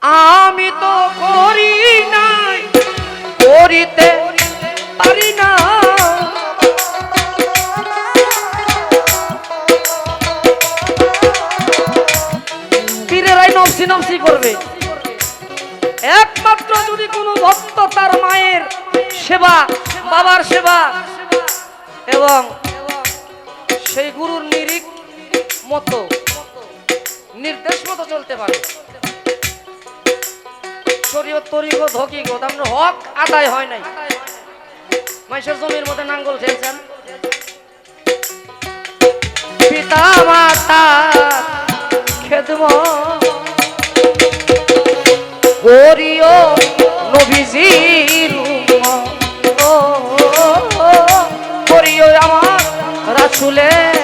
আমি তো করি নাই, করিতে পারি না। পীরেরাই নফসি নফসি করবে। একমাত্র যদি কোনো ভক্ত তার মায়ের সেবা, বাবার সেবা এবং সেই গুরুর নিরিখ মতো, নির্দেশ মতো চলতে পারে, শরীয়ত তরিকত হকিকত আপনার হক আদায় হয় নাই, মাইশের জমির মধ্যে নাঙ্গল ঠেলছেন, পিতা মাতা খেদমত করিও নবীজির উম্মত, করিও আমার রাসূলের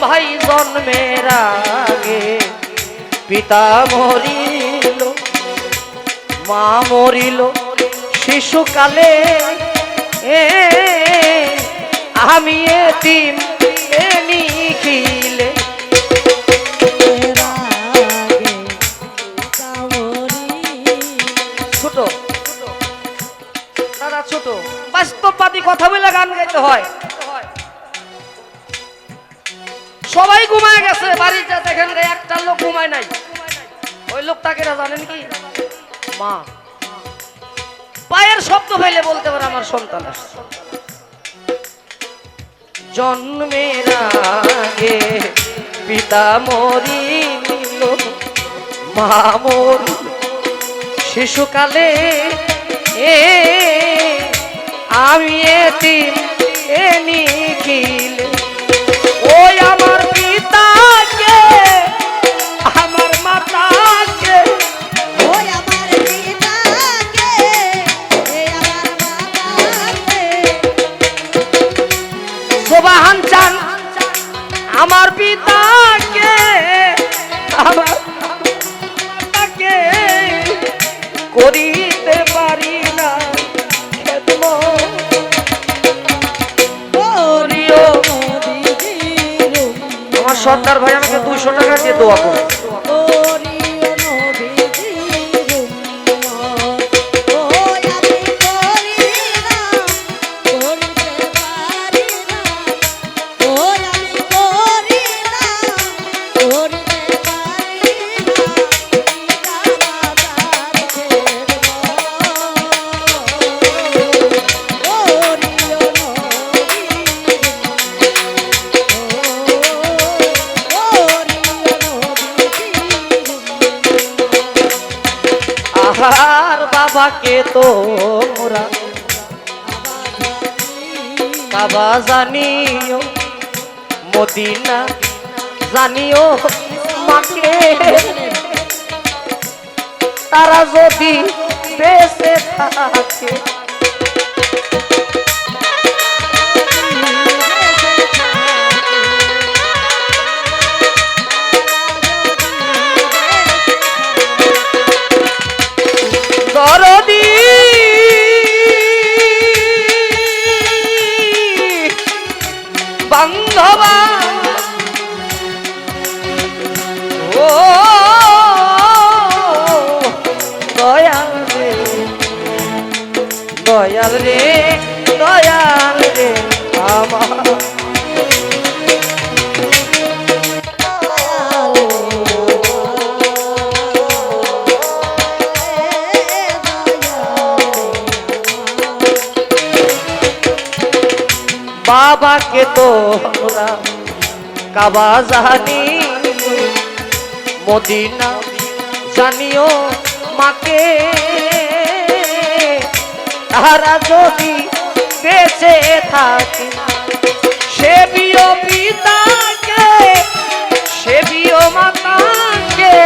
ভাই জন্মের আগে পিতা মরিল, মা মরিল শিশুকালে, আমি এতিম নিখিলে। ছোট দাদা, ছোট বাস্তববাদী কথা বলে গান গাইতে হয়। সবাই ঘুমায় গেছে, বাড়িতে দেখেন একটা লোক ঘুমায় নাই। ওই লোকটাকে জানেন কি? মা। পায়ের শব্দ পাইলে বলতে পারে আমার সন্তান আসছে। জন্মের আগে পিতা মরিল, মা মরিল শিশুকালে, আমি এতিম নিখিলে। ওই আমার পিতাকে, আমার মাতাকে, ওই আমার পিতাকে, আমার মাতাকে, সোবাহান চান আমার পিতাকে, আমার মাতাকে করিতে পারি না খেদমত, করিও। আমার সর্দার ভাই আমাকে 200 টাকা দিয়ে দোয়া করো। আর বাবাকে তোমরা কাবা জানিও, মদিনা জানিও, মাকে তারা যদি বেঁচে থাকে। দরদি বান্ধবা, ও দয়াল রে, দয়াল রে, দয়াল রে আমার। বাবাকে তোমরা কাবা জানিও, মদিনা জানিও, মাকে তারা যদি বেঁচে থাকে। সেবিও পিতাকে, সেবিও মাতাকে,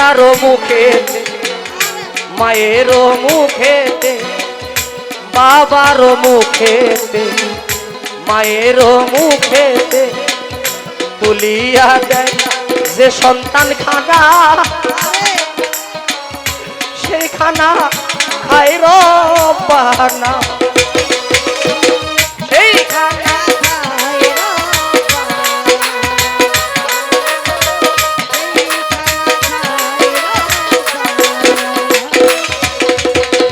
পিতারও মুখেতে মায়েরও মুখেতে বাবারও মুখেতে মায়েরও মুখেতে তুলিয়া দেয় যে সন্তান খানা সেই খানা খায় রব্বানা সেই খানা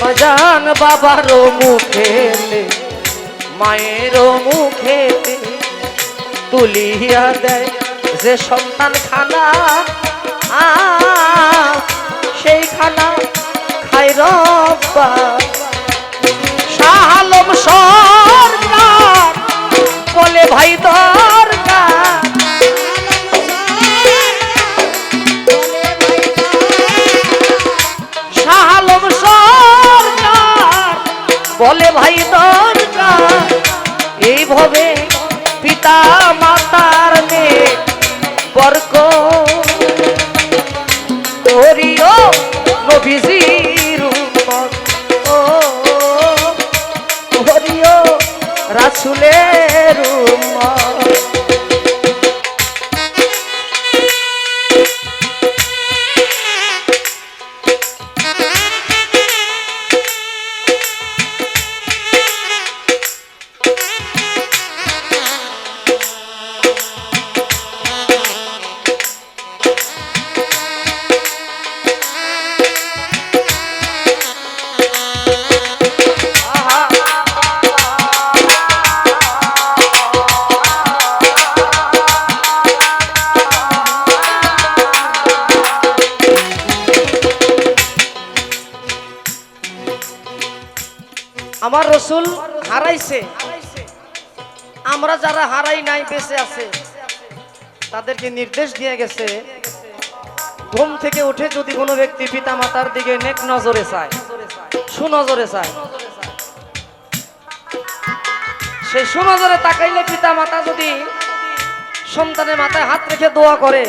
বাজান বাবারও মুখেতে মায়েরও মুখেতে তুলিয়া দেয় যে সন্তান খানা সেই খানা খায় রব্বা শাহ আলম সরকার বলে ভাই দরকার শাহ আলম সরকার বলে ভাই দরকার এইভাবে পিতা মাতার নে বরক করিও নবীজির উম্মত ও করিও রাসূলের উম্মত আমার রসুল হারাইছে আমরা যারা হারাই নাই বেঁচে আছে তাদেরকে নির্দেশ দিয়ে গেছে ঘুম থেকে উঠে যদি কোনো ব্যক্তি পিতা মাতার দিকে নেক নজরে চায় সুনজরে চায় সেই সুনজরে তাকাইলে পিতা মাতা যদি সন্তানের মাথায় হাত রেখে দোয়া করে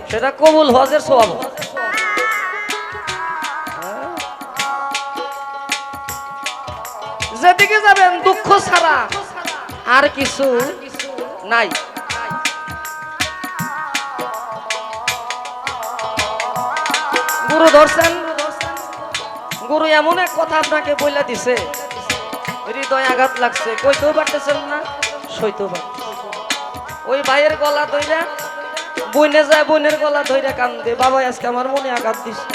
সেটা কবুল হজের সওয়াব যেদিকে যাবেন দুঃখ ছাড়া আর কিছু নাই গুরু ধরছেন গুরু এমন এক কথা আপনাকে বইলা দিছে হৃদয় আঘাত লাগছে কইতেও পারতেছেন না সইতেও পারতেছেন ওই ভাইয়ের গলা ধইরা বইনে যায় বোনের গলা ধইরা কান্দে বাবা আজকে আমার মনে আঘাত দিছে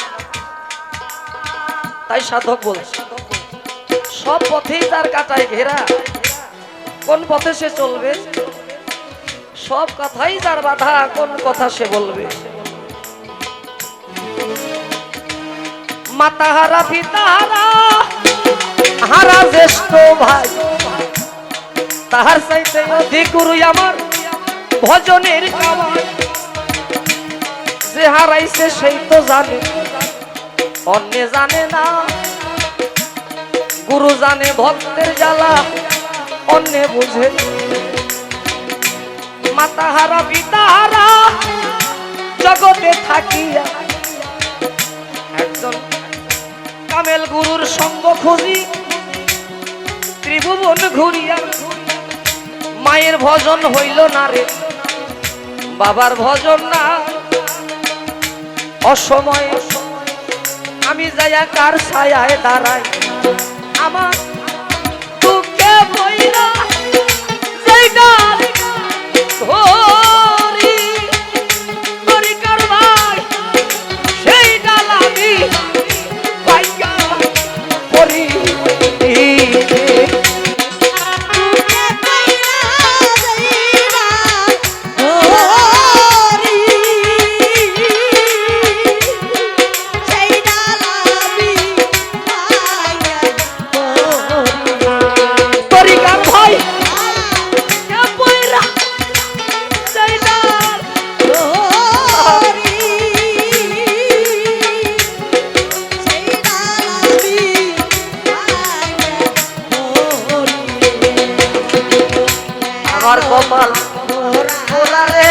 তাই সাধক বলছে সব পথেই তার কাটায় ঘেরা কোন পথে সে চলবে সব কথাই তার বাধা কোন কথা সে বলবে মাতা হারা পিতা হারা হারা জ্যেষ্ঠ ভাই তাহার চাইতে অধিক গুরু আমার ভজনের কামাই যে হারাইছে সেই তো জানে অন্য জানে না গুরু জানে ভক্তের জ্বালা অন্য বুঝে মাতা হারা পিতা হারা জগতে থাকিয়া একজন কামেল গুরুর সঙ্গ খুঁজি ত্রিভুবন ঘুরিয়া মায়ের ভজন হইল না রে বাবার ভজন না অসময়ে আমি যাইয়া কার ছায়ায় দাঁড়াই আমার দুঃখে বইরা সেইটা ধরি ধরি কার ভাই সেই ডাল আমি পাইয়া করি আমার কপাল পোড়া রে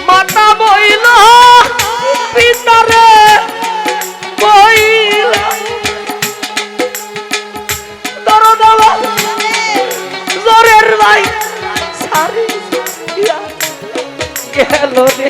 মাতা বইল পিতারে বইল দরদালা জোরের ভাই সারি গেল রে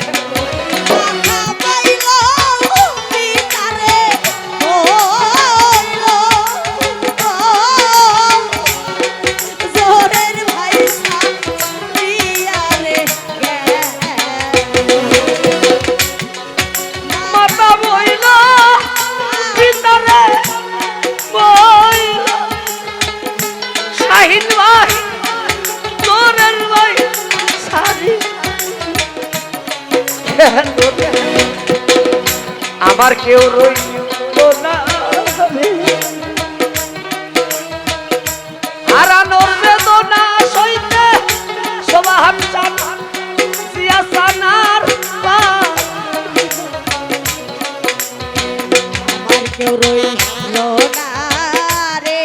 মাতা বইল পিতারে বইল শাহিন ভাই জোরের ভাই সারি আমার কেউ রইল না হারানোর বেদনা সইতে সবাহান চান জিয়া সানার কেউ রইল না রে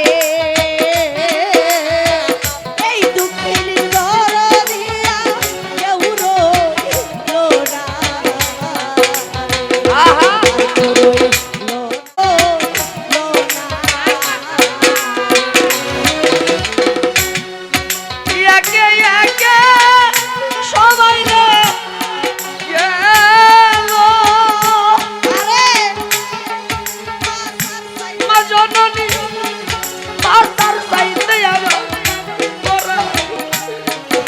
এই দুঃখের দরদিয়া কেউ রইল না আহা কেউ রইল না একে একে সবাই রে গেল আরে মা জননী পাতার চাইতে আমার তোরা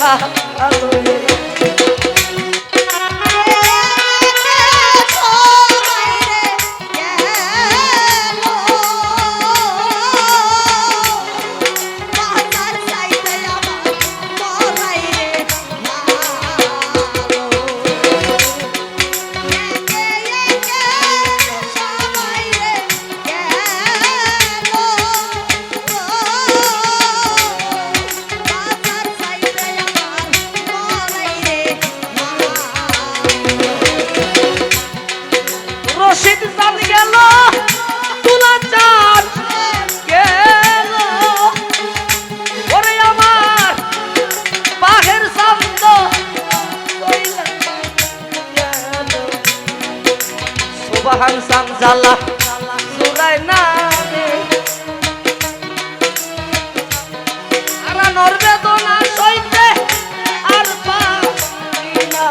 ভালো রে। রশিদ চাঁদ গেল তুলা চাঁদ গেল ওরে আমার বাঘের শব্দ সুবহান সাম জালা সুরাই না রে হারানোর বেদনা সইতে আর পারি না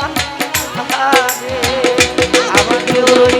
রে আমার কেউ রইল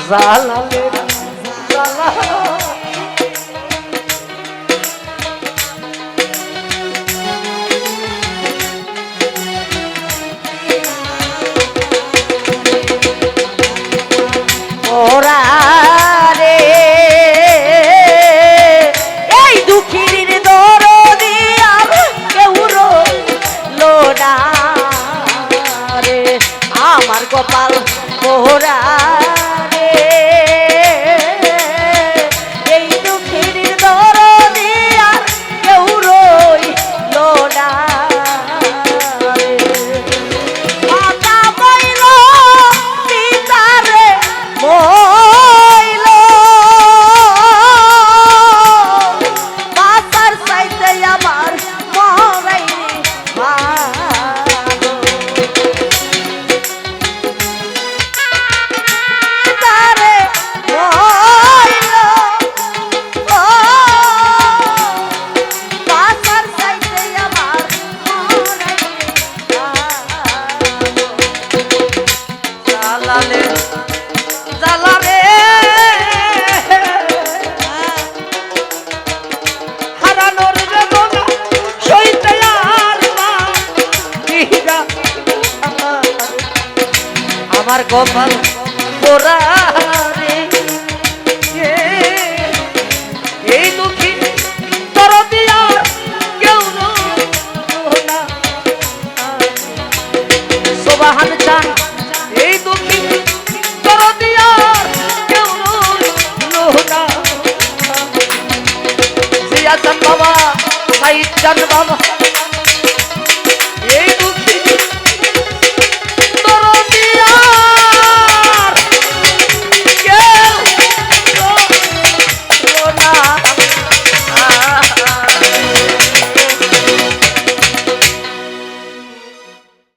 জালালে জালা আমার কপাল পোড়া রে এই দুঃখের দরদি আর কেউ রইল না রে। মাতা বইল পিতারে মইল বাসার চাইতে আমার মরাই ভালো। পিতারে মইল ও বাসার চাইতে আমার মরাই ভালো। জালালে জালারে হারানোর বেদনা সইতে আর না দিদা আমার কপাল পোড়া রে এ, এই দুঃখী দরদি আর কেউ রইলো না। সোবাহান চান এই দুঃখী দরদি আর কেউ রইলো না। জিয়া চান বাবা সাইদ চান বাবা